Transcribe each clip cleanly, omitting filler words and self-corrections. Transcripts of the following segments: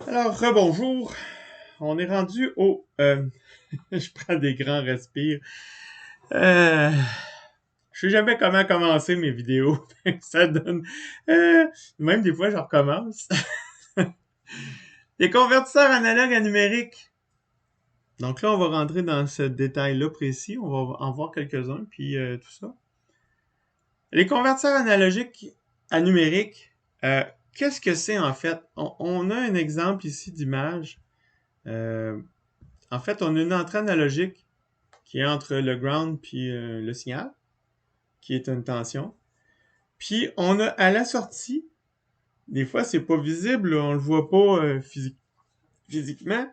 Alors, rebonjour. On est rendu au... je prends des grands respires. Euh, je sais jamais comment commencer mes vidéos. Ça donne... euh, même des fois, je recommence. Les convertisseurs analogues à numérique. Donc là, on va rentrer dans ce détail-là précis. On va en voir quelques-uns, puis tout ça. Les convertisseurs analogiques à numérique, qu'est-ce que c'est en fait? On a un exemple ici d'image. Euh, En fait, on a une entrée analogique qui est entre le ground puis le signal, qui est une tension. Puis on a à la sortie, des fois c'est pas visible, on le voit pas physiquement,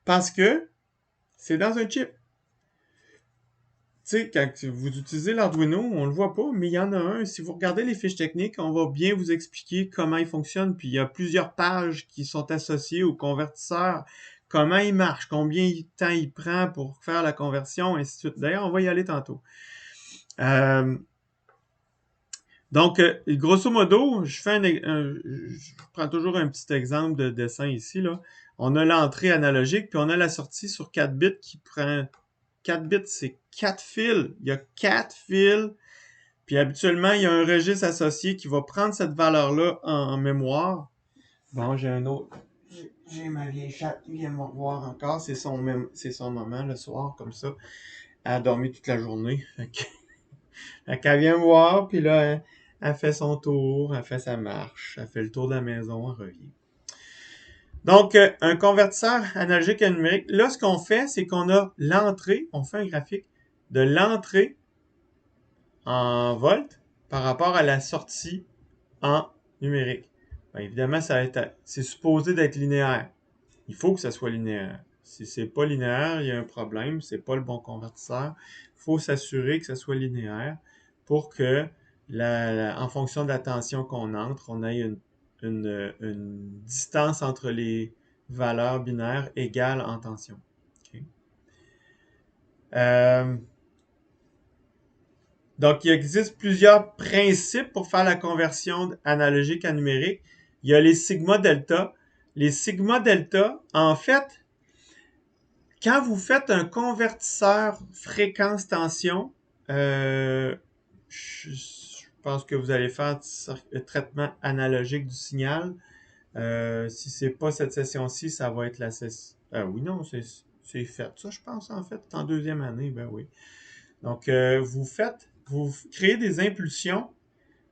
parce que c'est dans un chip. Tu sais, quand vous utilisez l'Arduino, on le voit pas, mais il y en a un. Si vous regardez les fiches techniques, on va bien vous expliquer comment il fonctionne. Puis il y a plusieurs pages qui sont associées au convertisseur, comment il marche, combien de temps il prend pour faire la conversion, ainsi de suite. D'ailleurs, on va y aller tantôt. Euh, Donc, grosso modo, je prends toujours un petit exemple de dessin ici, là. On a l'entrée analogique, puis on a la sortie sur 4 bits qui prend 4 bits, c'est 4 fils. Il y a 4 fils, puis habituellement, il y a un registre associé qui va prendre cette valeur-là en mémoire. Bon, j'ai un autre. J'ai ma vieille chatte qui vient me revoir encore. C'est son moment le soir, comme ça. Elle a dormi toute la journée. Fait qu'elle vient me voir, puis là, elle fait son tour, elle fait sa marche, elle fait le tour de la maison, elle revient. Donc, un convertisseur analogique à numérique, là, ce qu'on fait, c'est qu'on a l'entrée, on fait un graphique de l'entrée en volts par rapport à la sortie en numérique. Bien, évidemment, c'est supposé d'être linéaire. Il faut que ça soit linéaire. Si c'est pas linéaire, il y a un problème, c'est pas le bon convertisseur. Il faut s'assurer que ça soit linéaire pour que, en fonction de la tension qu'on entre, on ait une distance entre les valeurs binaires égales en tension. OK? Euh, donc, il existe plusieurs principes pour faire la conversion analogique à numérique. Il y a les sigma delta. Les sigma delta, en fait, quand vous faites un convertisseur fréquence-tension, je pense que vous allez faire le traitement analogique du signal. Si c'est pas cette session-ci, ça va être la session. Oui, non, c'est fait. Ça, je pense, en fait, en deuxième année, ben oui. Donc, vous créez des impulsions,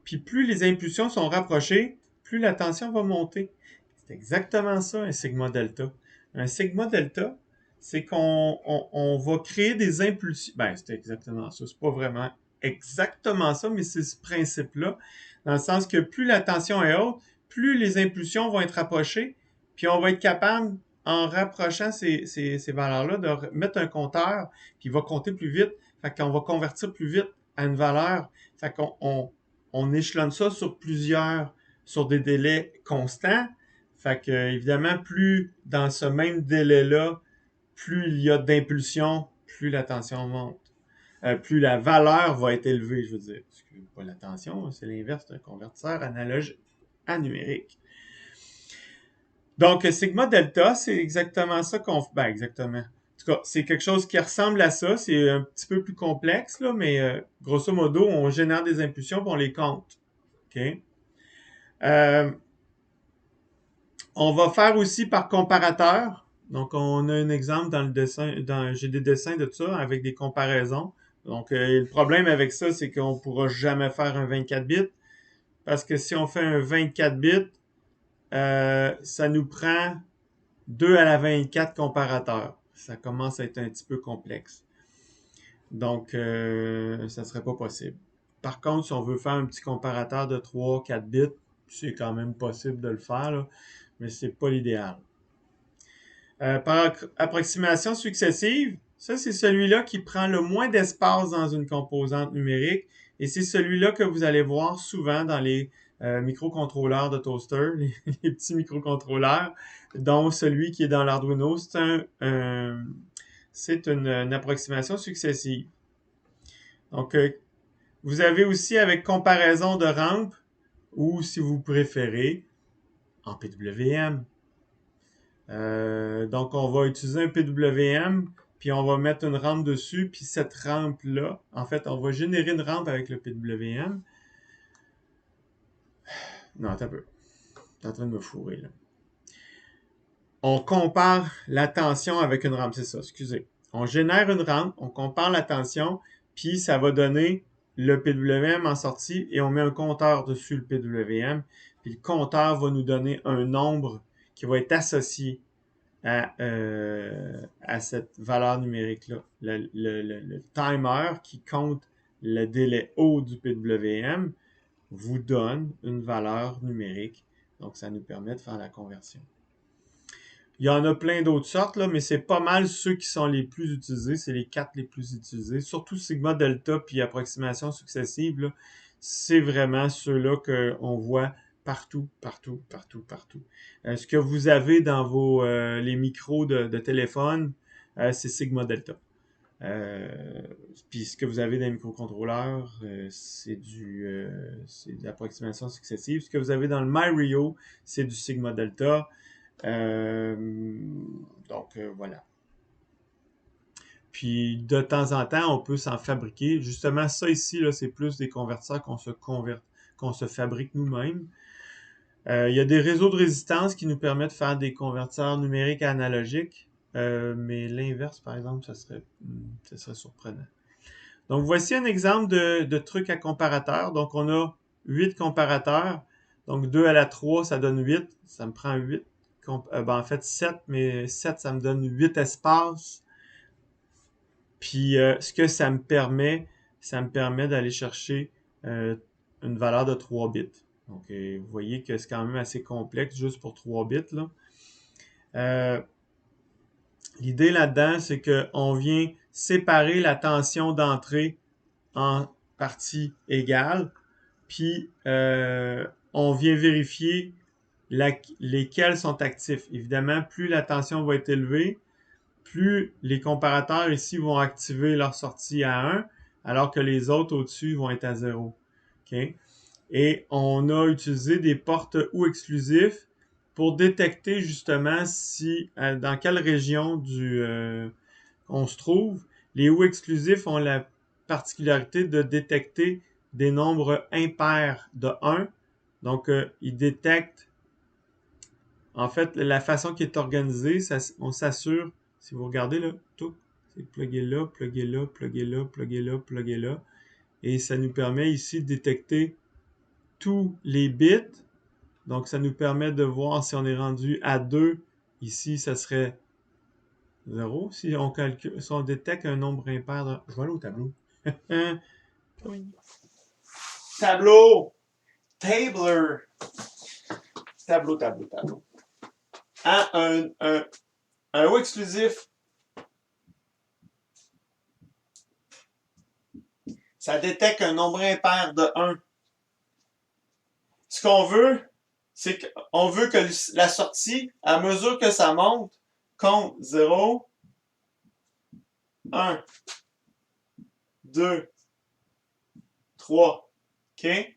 puis plus les impulsions sont rapprochées, plus la tension va monter. C'est exactement ça, un sigma delta. Un sigma delta, c'est qu'on va créer des impulsions. Ben, c'est exactement ça. C'est pas vraiment exactement ça, mais c'est ce principe-là. Dans le sens que plus la tension est haute, plus les impulsions vont être rapprochées, puis on va être capable, en rapprochant ces valeurs-là, de mettre un compteur, puis il va compter plus vite. Fait qu'on va convertir plus vite à une valeur. Fait qu'on échelonne ça sur des délais constants. Fait que, évidemment, plus dans ce même délai-là, plus il y a d'impulsion, plus la tension monte. Plus la valeur va être élevée, je veux dire. Pas la tension, c'est l'inverse d'un convertisseur analogue à numérique. Donc, sigma delta, c'est exactement ça qu'on fait. Ben, exactement. En tout cas, c'est quelque chose qui ressemble à ça. C'est un petit peu plus complexe, là, mais grosso modo, on génère des impulsions et on les compte. OK? Euh, On va faire aussi par comparateur. Donc, on a un exemple dans le dessin, j'ai des dessins de ça avec des comparaisons. Donc, le problème avec ça, c'est qu'on ne pourra jamais faire un 24 bits parce que si on fait un 24 bits, ça nous prend 2 à la 24 comparateurs. Ça commence à être un petit peu complexe. Donc, ça ne serait pas possible. Par contre, si on veut faire un petit comparateur de 3-4 bits, c'est quand même possible de le faire, là, mais c'est pas l'idéal. Par approximation successive, ça c'est celui-là qui prend le moins d'espace dans une composante numérique et c'est celui-là que vous allez voir souvent dans les microcontrôleurs de toaster, les petits microcontrôleurs, dont celui qui est dans l'Arduino, c'est une approximation successive. Donc, vous avez aussi avec comparaison de rampe ou si vous préférez en PWM. Donc, on va utiliser un PWM, puis on va mettre une rampe dessus, puis cette rampe-là, en fait, on va générer une rampe avec le PWM. Non, attends un peu. T'es en train de me fourrer, là. On compare la tension avec une rampe, c'est ça, excusez. On génère une rampe, on compare la tension, puis ça va donner le PWM en sortie et on met un compteur dessus le PWM. Puis le compteur va nous donner un nombre qui va être associé à cette valeur numérique-là. Le timer qui compte le délai haut du PWM vous donne une valeur numérique. Donc, ça nous permet de faire la conversion. Il y en a plein d'autres sortes, là, mais c'est pas mal ceux qui sont les plus utilisés. C'est les 4 les plus utilisés. Surtout sigma, delta, puis approximation successive, là, c'est vraiment ceux-là qu'on voit partout, partout, partout, partout. Ce que vous avez dans les micros de téléphone, c'est sigma, delta. Puis ce que vous avez dans les microcontrôleurs, c'est de l'approximation successive. Ce que vous avez dans le MyRio, c'est du sigma, delta. Voilà. Puis de temps en temps, on peut s'en fabriquer. Justement, ça ici, là, c'est plus des convertisseurs qu'on se fabrique nous-mêmes. Il y a des réseaux de résistance qui nous permettent de faire des convertisseurs numériques à analogiques. Mais l'inverse, par exemple, ça serait surprenant. Donc, voici un exemple de truc à comparateur. Donc, on a 8 comparateurs. Donc, 2 à la 3, ça donne 8. Ça me prend 8. En fait, 7, mais 7, ça me donne 8 espaces. Puis, ce que ça me permet d'aller chercher une valeur de 3 bits. Donc, vous voyez que c'est quand même assez complexe juste pour 3 bits, là. L'idée là-dedans, c'est qu'on vient séparer la tension d'entrée en parties égales, puis on vient vérifier lesquels sont actifs. Évidemment, plus la tension va être élevée, plus les comparateurs ici vont activer leur sortie à 1, alors que les autres au-dessus vont être à 0. Okay? Et on a utilisé des portes ou exclusifs pour détecter justement dans quelle région on se trouve. Les ou exclusifs ont la particularité de détecter des nombres impairs de 1. Donc, ils détectent, en fait, la façon qui est organisée, on s'assure, si vous regardez là, tout, c'est plugger là, plugger là, plugger là, plugger là, plugger là. Et ça nous permet ici de détecter tous les bits. Donc, ça nous permet de voir si on est rendu à 2. Ici, ça serait 0. Si on détecte un nombre impair, je vais aller au tableau. Oui. Tableau! Tabler! Tableau. Un ou exclusif, ça détecte un nombre impair de 1. Ce qu'on veut, c'est qu'on veut que la sortie, à mesure que ça monte, compte 0, 1, 2, 3. OK?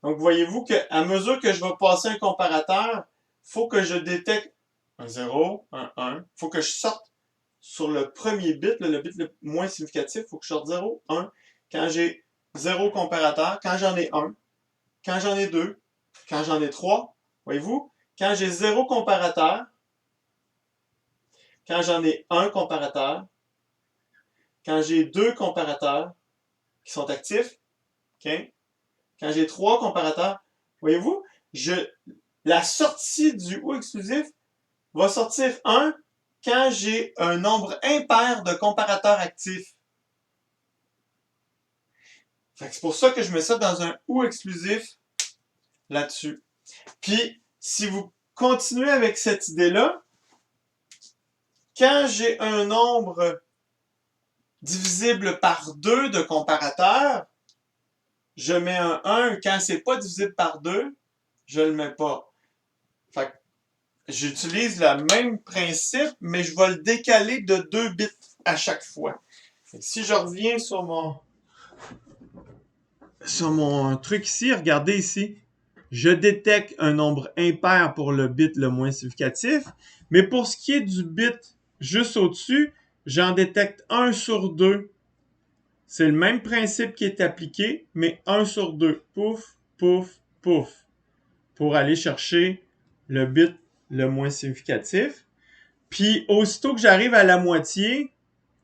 Donc, voyez-vous qu'à mesure que je vais passer un comparateur, il faut que je détecte un 0, un 1. Il faut que je sorte sur le premier bit, le bit le moins significatif. Il faut que je sorte 0, 1. Quand j'ai 0 comparateur, quand j'en ai 1, quand j'en ai 2, quand j'en ai 3, voyez-vous, quand j'ai 0 comparateur, quand j'en ai 1 comparateur, quand j'ai 2 comparateurs qui sont actifs, okay? Quand j'ai 3 comparateurs, voyez-vous, la sortie du ou exclusif va sortir 1 quand j'ai un nombre impair de comparateurs actifs. C'est pour ça que je mets ça dans un ou exclusif là-dessus. Puis, si vous continuez avec cette idée-là, quand j'ai un nombre divisible par 2 de comparateurs, je mets un 1. Quand c'est pas divisible par 2, je le mets pas. Fait que j'utilise le même principe, mais je vais le décaler de 2 bits à chaque fois. Si je reviens sur mon truc ici, regardez ici. je détecte un nombre impair pour le bit le moins significatif, mais pour ce qui est du bit juste au-dessus, j'en détecte 1 sur 2. C'est le même principe qui est appliqué, mais 1 sur 2. Pouf, pouf, pouf. Pour aller chercher le bit le moins significatif. Puis, aussitôt que j'arrive à la moitié,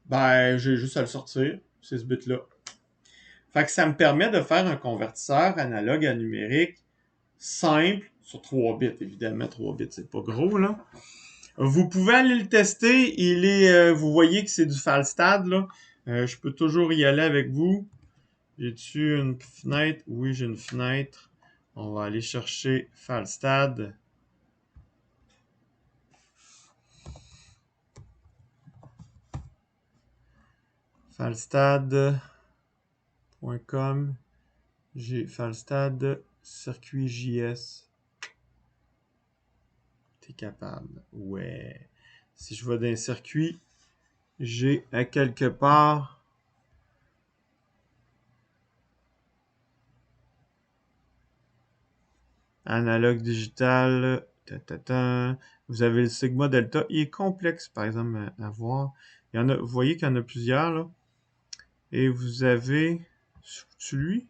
ben, j'ai juste à le sortir. C'est ce bit-là. Fait que ça me permet de faire un convertisseur analogue à numérique simple sur 3 bits. Évidemment, 3 bits, c'est pas gros, là. Vous pouvez aller le tester. Vous voyez que c'est du Falstad, là. Je peux toujours y aller avec vous. J'ai-tu une fenêtre? Oui, j'ai une fenêtre. On va aller chercher Falstad. Falstad.com. J'ai Falstad circuit JS. T'es capable. Ouais. Si je vais dans un circuit, j'ai à quelque part analogue digital. Vous avez le Sigma Delta. Il est complexe, par exemple, à voir. Il y en a, vous voyez qu'il y en a plusieurs, là. Et vous avez... C'est lui?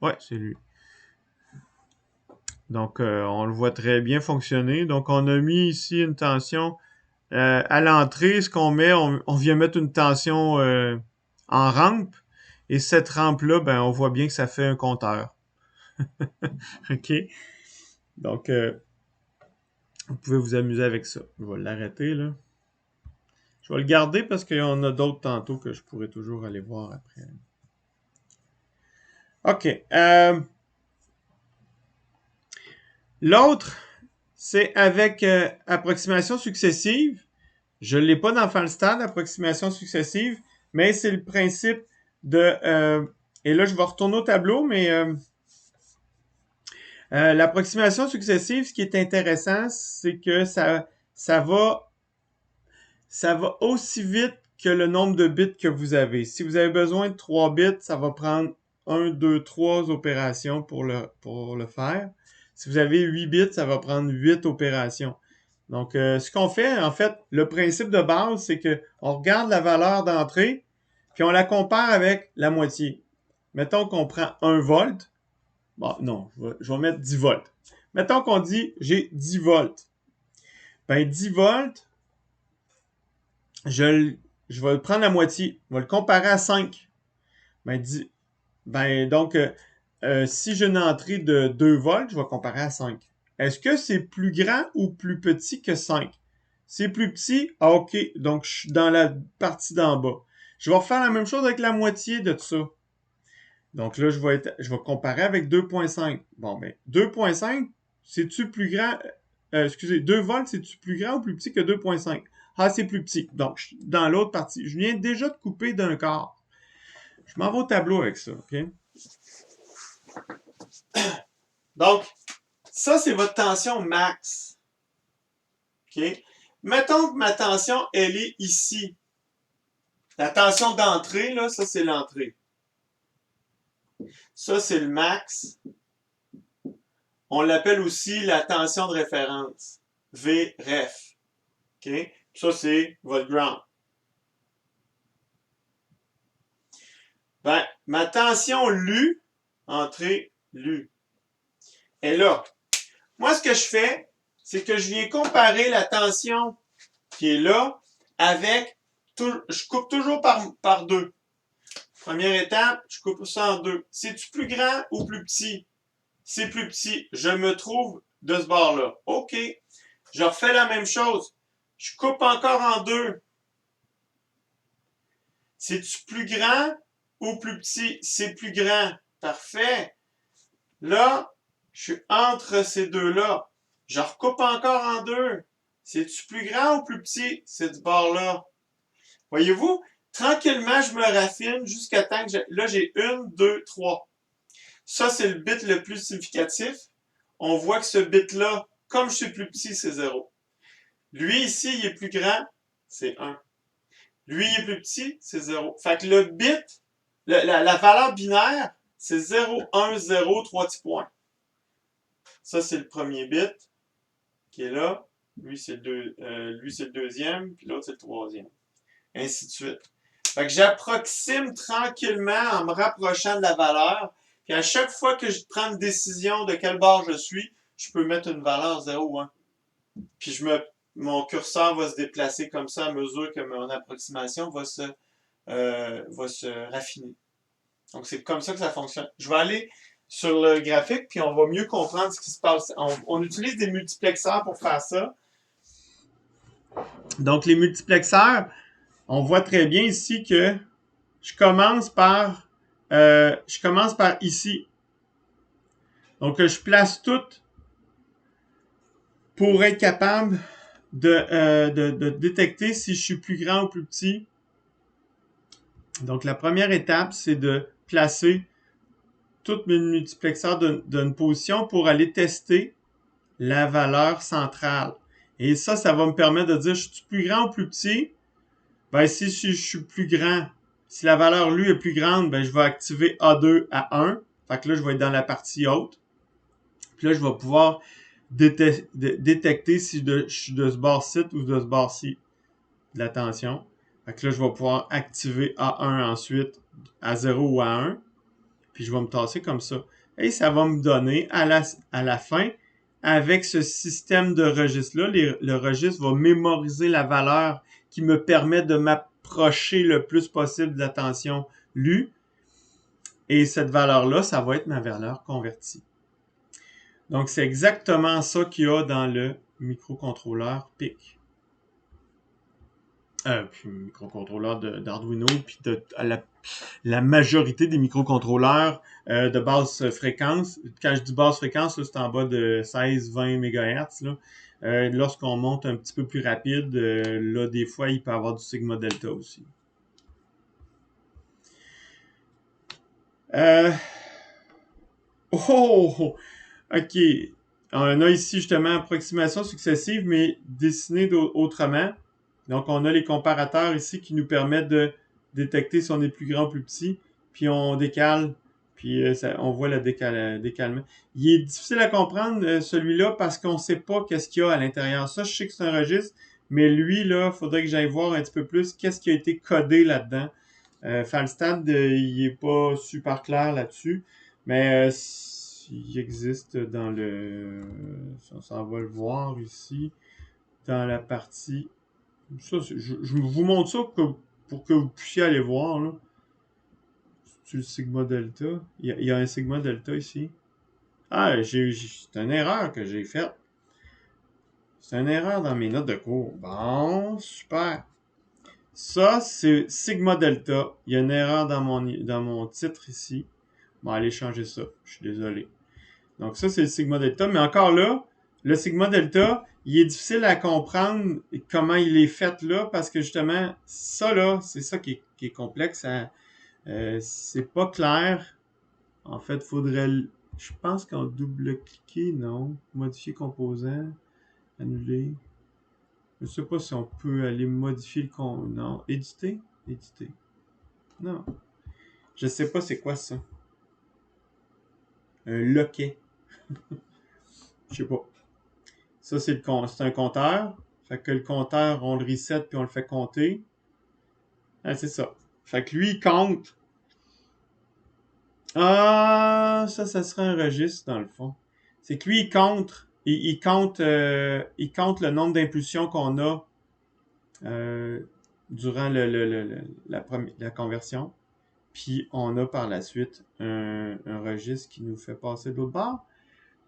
Ouais, c'est lui. Donc, on le voit très bien fonctionner. Donc, on a mis ici une tension à l'entrée. Ce qu'on met, on vient mettre une tension en rampe. Et cette rampe-là, ben, on voit bien que ça fait un compteur. OK? Donc, vous pouvez vous amuser avec ça. Je vais l'arrêter, là. Je vais le garder parce qu'il y en a d'autres tantôt que je pourrais toujours aller voir après. OK. L'autre, c'est avec approximation successive. Je ne l'ai pas dans Falstad, approximation successive, mais c'est le principe de... et là, je vais retourner au tableau, mais l'approximation successive, ce qui est intéressant, c'est que ça va aussi vite que le nombre de bits que vous avez. Si vous avez besoin de 3 bits, ça va prendre 1, 2, 3 opérations pour le faire. Si vous avez 8 bits, ça va prendre 8 opérations. Donc, ce qu'on fait, en fait, le principe de base, c'est que on regarde la valeur d'entrée, puis on la compare avec la moitié. Mettons qu'on prend 1 volt. Bon, non, je vais mettre 10 volts. Mettons qu'on dit j'ai 10 volts. Ben, 10 volts, je vais prendre la moitié. Je vais le comparer à 5. Donc, si j'ai une entrée de 2 volts, je vais comparer à 5. Est-ce que c'est plus grand ou plus petit que 5? C'est plus petit? Ah, OK. Donc, je suis dans la partie d'en bas. Je vais refaire la même chose avec la moitié de ça. Donc là, je vais comparer avec 2.5. Bon, ben, 2.5, c'est-tu plus grand? Excusez, 2 volts, c'est-tu plus grand ou plus petit que 2.5? Ah, c'est plus petit. Donc, dans l'autre partie, je viens déjà de couper d'un quart. Je m'en vais au tableau avec ça, OK? Donc, ça, c'est votre tension max. OK? Mettons que ma tension, elle est ici. La tension d'entrée, là, ça, c'est l'entrée. Ça, c'est le max. On l'appelle aussi la tension de référence. VREF. OK? Ça, c'est votre ground. Ben, ma tension LU, entrée LU, est là. Moi, ce que je fais, c'est que je viens comparer la tension qui est là avec... je coupe toujours par 2. Première étape, je coupe ça en 2. C'est-tu plus grand ou plus petit? C'est plus petit. Je me trouve de ce bord-là. OK. Je refais la même chose. Je coupe encore en 2. C'est-tu plus grand ou plus petit? C'est plus grand. Parfait. Là, je suis entre ces deux-là. Je recoupe encore en 2. C'est-tu plus grand ou plus petit? C'est du bord-là. Voyez-vous, tranquillement, je me raffine jusqu'à temps que là, j'ai 1, 2, 3. Ça, c'est le bit le plus significatif. On voit que ce bit-là, comme je suis plus petit, c'est 0. Lui, ici, il est plus grand, c'est 1. Lui, il est plus petit, c'est 0. Fait que le bit, la valeur binaire, c'est 0, 1, 0, 3 petits points. Ça, c'est le premier bit qui est là. Lui, c'est le deuxième, puis l'autre, c'est le troisième. Ainsi de suite. Fait que j'approxime tranquillement en me rapprochant de la valeur. Puis à chaque fois que je prends une décision de quel bord je suis, je peux mettre une valeur 0 ou 1. Puis mon curseur va se déplacer comme ça à mesure que mon approximation va se raffiner. Donc c'est comme ça que ça fonctionne. Je vais aller sur le graphique, puis on va mieux comprendre ce qui se passe. On utilise des multiplexeurs pour faire ça. Donc les multiplexeurs, on voit très bien ici que je commence par ici. Donc je place toutes pour être capable de détecter si je suis plus grand ou plus petit. Donc la première étape, c'est de placer tous mes multiplexeurs d'une position pour aller tester la valeur centrale. Et ça va me permettre de dire, je suis plus grand ou plus petit? Ben, si je suis plus grand, si la valeur lui est plus grande, ben, je vais activer A2 à 1. Fait que là, je vais être dans la partie haute. Puis là, je vais pouvoir détecter si je suis de ce bord-ci ou de ce bord-ci de la tension. Fait que là, je vais pouvoir activer A1 ensuite à 0 ou à 1. Puis je vais me tasser comme ça. Et ça va me donner à la fin, avec ce système de registre-là, le registre va mémoriser la valeur qui me permet de m'approcher le plus possible de la tension lue. Et cette valeur-là, ça va être ma valeur convertie. Donc, c'est exactement ça qu'il y a dans le microcontrôleur PIC. Puis microcontrôleur d'Arduino, puis la majorité des microcontrôleurs de basse fréquence. Quand je dis basse fréquence, c'est en bas de 16-20 MHz. Là. Lorsqu'on monte un petit peu plus rapide, là, des fois, il peut y avoir du sigma delta aussi. Oh! OK. On a ici justement approximation successive, mais dessinée autrement. Donc, on a les comparateurs ici qui nous permettent de détecter si on est plus grand ou plus petit. Puis on décale, puis on voit le décalement. Il est difficile à comprendre, celui-là, parce qu'on ne sait pas qu'est-ce qu'il y a à l'intérieur. Ça, je sais que c'est un registre, mais lui, là, il faudrait que j'aille voir un petit peu plus qu'est-ce qui a été codé là-dedans. Falstad, il n'est pas super clair là-dessus, mais il existe dans le... On va le voir ici, dans la partie... Ça, je vous montre ça pour que vous puissiez aller voir. Là. C'est le sigma delta. Il y a un sigma delta ici. Ah, c'est une erreur que j'ai faite. C'est une erreur dans mes notes de cours. Bon, super. Ça, c'est sigma delta. Il y a une erreur dans mon titre ici. Bon, allez changer ça. Je suis désolé. Donc ça, c'est le sigma delta. Mais encore là, le sigma delta, il est difficile à comprendre comment il est fait là, parce que justement, ça là, c'est ça qui est complexe. C'est pas clair. En fait, faudrait... Je pense qu'en double-cliquer, non. Modifier composant, annuler. Je sais pas si on peut aller modifier le... Non. Éditer? Éditer. Non. Je sais pas c'est quoi ça. Un loquet. Je sais pas. Ça, c'est un compteur. Fait que le compteur, on le reset puis on le fait compter. Ah, c'est ça. Fait que lui, il compte. Ah, ça serait un registre dans le fond. C'est que lui, il compte. Il compte le nombre d'impulsions qu'on a durant la conversion. Puis on a par la suite un registre qui nous fait passer de l'autre bord.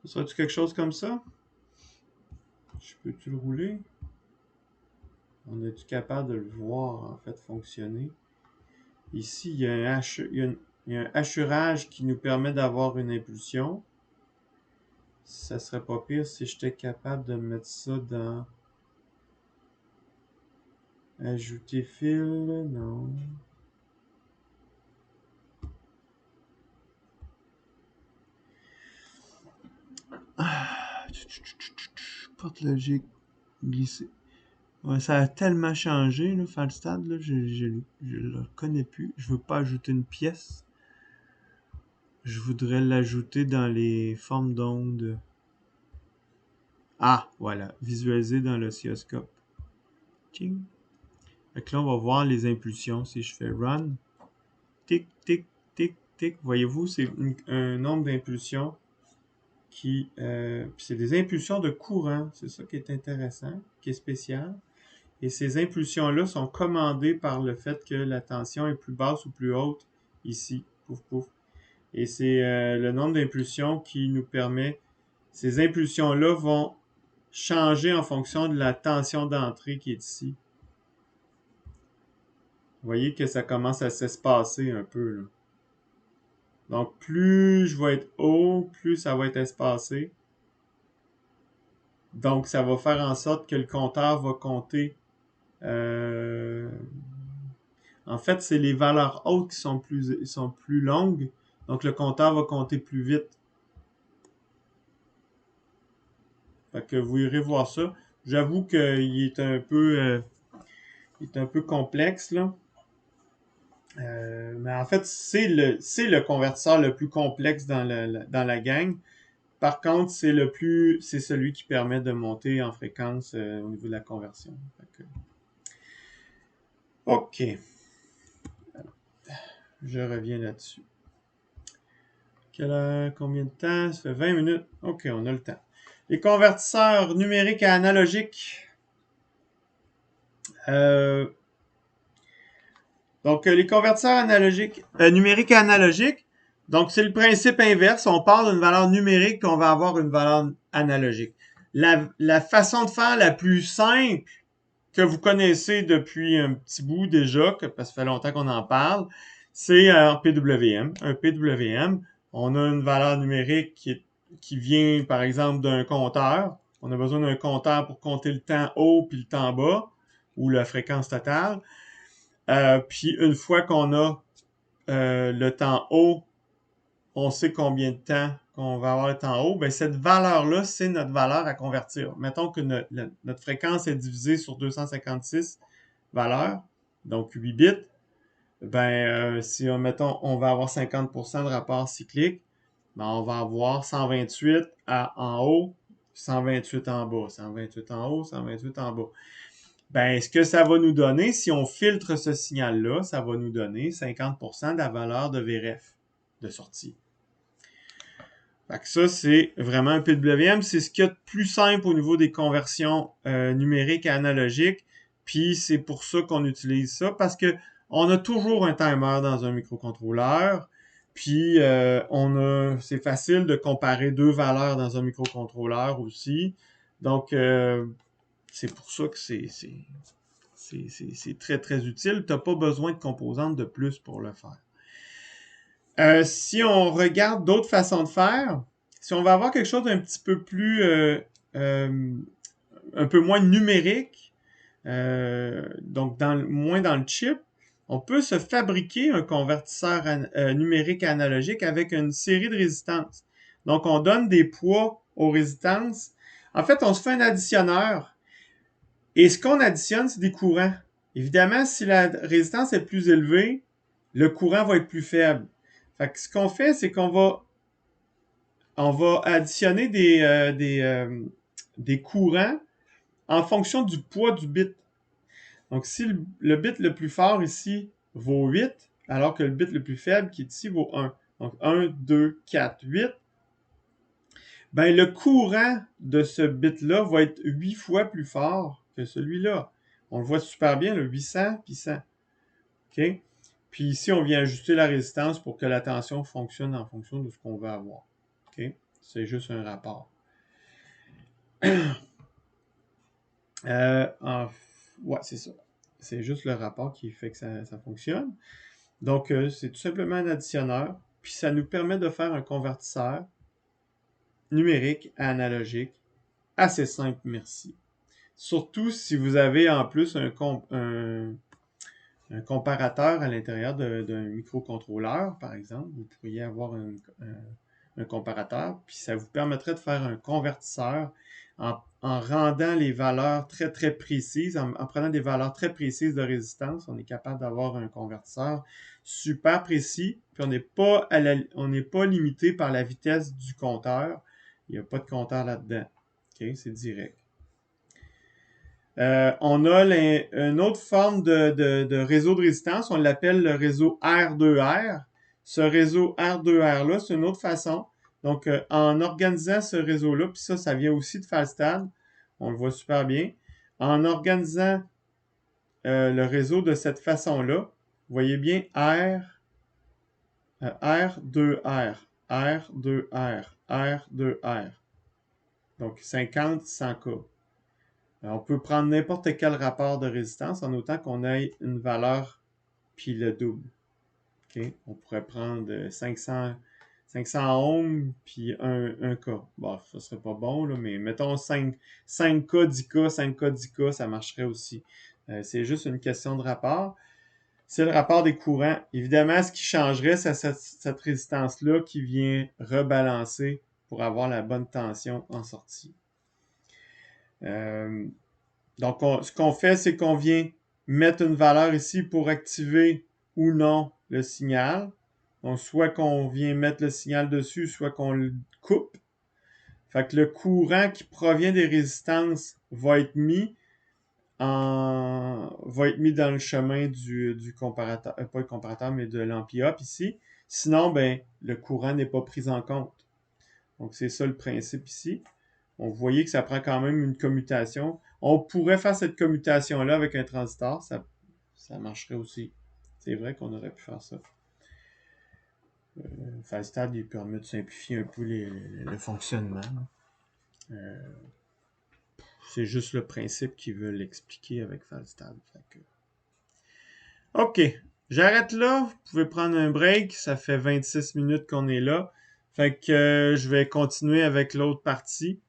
Ce serait-tu quelque chose comme ça? Je peux-tu le rouler? On est-tu capable de le voir, en fait, fonctionner? Ici, il y a un hachurage qui nous permet d'avoir une impulsion. Ça serait pas pire si j'étais capable de mettre ça dans... Ajouter fil, non. Porte logique, glisser. Ouais, ça a tellement changé, là, Falstad, là, je le connais plus. Je veux pas ajouter une pièce. Je voudrais l'ajouter dans les formes d'ondes. Ah, voilà, visualiser dans l'oscilloscope. Ching. Fait que là, on va voir les impulsions. Si je fais run, tic, tic, tic, tic, voyez-vous, c'est un nombre d'impulsions qui... c'est des impulsions de courant, c'est ça qui est intéressant, qui est spécial. Et ces impulsions-là sont commandées par le fait que la tension est plus basse ou plus haute ici. Pouf, pouf. Et c'est le nombre d'impulsions qui nous permet... Ces impulsions-là vont changer en fonction de la tension d'entrée qui est ici. Vous voyez que ça commence à s'espacer un peu, là. Donc, plus je vais être haut, plus ça va être espacé. Donc, ça va faire en sorte que le compteur va compter. En fait, c'est les valeurs hautes qui sont plus longues. Donc, le compteur va compter plus vite. Fait que vous irez voir ça. J'avoue qu'il est un peu complexe, là. Mais en fait, c'est le convertisseur le plus complexe dans la gang. Par contre, c'est celui qui permet de monter en fréquence au niveau de la conversion. Fait que, OK. Je reviens là-dessus. Combien de temps? Ça fait 20 minutes. OK, on a le temps. Les convertisseurs numériques et analogiques. Donc, les convertisseurs numériques et analogiques, donc c'est le principe inverse. On part d'une valeur numérique puis on va avoir une valeur analogique. La façon de faire la plus simple que vous connaissez depuis un petit bout déjà, parce que ça fait longtemps qu'on en parle, c'est en PWM. Un PWM, on a une valeur numérique qui vient, par exemple, d'un compteur. On a besoin d'un compteur pour compter le temps haut puis le temps bas, ou la fréquence totale. Puis une fois qu'on a le temps haut, on sait combien de temps qu'on va avoir le temps haut. Ben, cette valeur-là, c'est notre valeur à convertir. Mettons que notre fréquence est divisée sur 256 valeurs, donc 8 bits. Ben, si mettons, on va avoir 50% de rapport cyclique, ben, on va avoir 128 en haut, 128 en bas, 128 en haut, 128 en bas. Ben, ce que ça va nous donner, si on filtre ce signal-là, ça va nous donner 50% de la valeur de VRF de sortie. Fait que ça, c'est vraiment un PWM. C'est ce qu'il y a de plus simple au niveau des conversions numériques et analogiques. Puis c'est pour ça qu'on utilise ça, parce que on a toujours un timer dans un microcontrôleur. Puis c'est facile de comparer deux valeurs dans un microcontrôleur aussi. Donc c'est pour ça que c'est très très utile. Tu n'as pas besoin de composantes de plus pour le faire. Si on regarde d'autres façons de faire, si on va avoir quelque chose d'un petit peu plus, un peu moins numérique, donc moins dans le chip, on peut se fabriquer un convertisseur numérique analogique avec une série de résistances. Donc, on donne des poids aux résistances. En fait, on se fait un additionneur. Et ce qu'on additionne, c'est des courants. Évidemment, si la résistance est plus élevée, le courant va être plus faible. Fait que ce qu'on fait, c'est qu'on va additionner des courants en fonction du poids du bit. Donc, si le bit le plus fort ici vaut 8, alors que le bit le plus faible qui est ici vaut 1. Donc, 1, 2, 4, 8. Ben, le courant de ce bit-là va être 8 fois plus fort que celui-là. On le voit super bien, le 800 puis 100. OK? Puis ici, on vient ajuster la résistance pour que la tension fonctionne en fonction de ce qu'on veut avoir. OK? C'est juste un rapport. Ouais, c'est ça. C'est juste le rapport qui fait que ça fonctionne. Donc, c'est tout simplement un additionneur. Puis ça nous permet de faire un convertisseur numérique à analogique assez simple, merci. Surtout si vous avez en plus un comparateur à l'intérieur d'un microcontrôleur, par exemple. Vous pourriez avoir un comparateur, puis ça vous permettrait de faire un convertisseur en rendant les valeurs très, très précises, en prenant des valeurs très précises de résistance. On est capable d'avoir un convertisseur super précis, puis on n'est pas limité par la vitesse du compteur. Il n'y a pas de compteur là-dedans. OK, c'est direct. On a une autre forme de réseau de résistance, on l'appelle le réseau R2R. Ce réseau R2R-là, c'est une autre façon. Donc, en organisant ce réseau-là, puis ça vient aussi de Falstad, on le voit super bien. En organisant le réseau de cette façon-là, vous voyez bien R2R, R2R, R2R. Donc, 50, 100K. On peut prendre n'importe quel rapport de résistance en autant qu'on ait une valeur puis le double. Okay? On pourrait prendre 500 ohms puis 1K. Bon, ça serait pas bon, là, mais mettons 5K, 10K, 5K, 10K, ça marcherait aussi. C'est juste une question de rapport. C'est le rapport des courants. Évidemment, ce qui changerait, c'est cette résistance-là qui vient rebalancer pour avoir la bonne tension en sortie. Donc, ce qu'on fait, c'est qu'on vient mettre une valeur ici pour activer ou non le signal. Donc, soit qu'on vient mettre le signal dessus, soit qu'on le coupe. Fait que le courant qui provient des résistances va être mis dans le chemin du comparateur, pas le comparateur, mais de l'ampli-up ici. Sinon, ben, le courant n'est pas pris en compte. Donc, c'est ça le principe ici. On voyait que ça prend quand même une commutation. On pourrait faire cette commutation-là avec un transistor. Ça marcherait aussi. C'est vrai qu'on aurait pu faire ça. Falstad, il permet de simplifier un peu le fonctionnement. C'est juste le principe qu'ils veulent expliquer avec Falstad. OK. J'arrête là. Vous pouvez prendre un break. Ça fait 26 minutes qu'on est là. Fait que je vais continuer avec l'autre partie.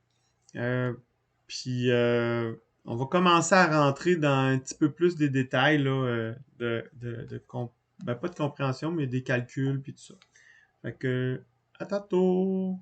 Puis on va commencer à rentrer dans un petit peu plus des détails là, ben, pas de compréhension, mais des calculs puis tout ça. Fait que à tantôt!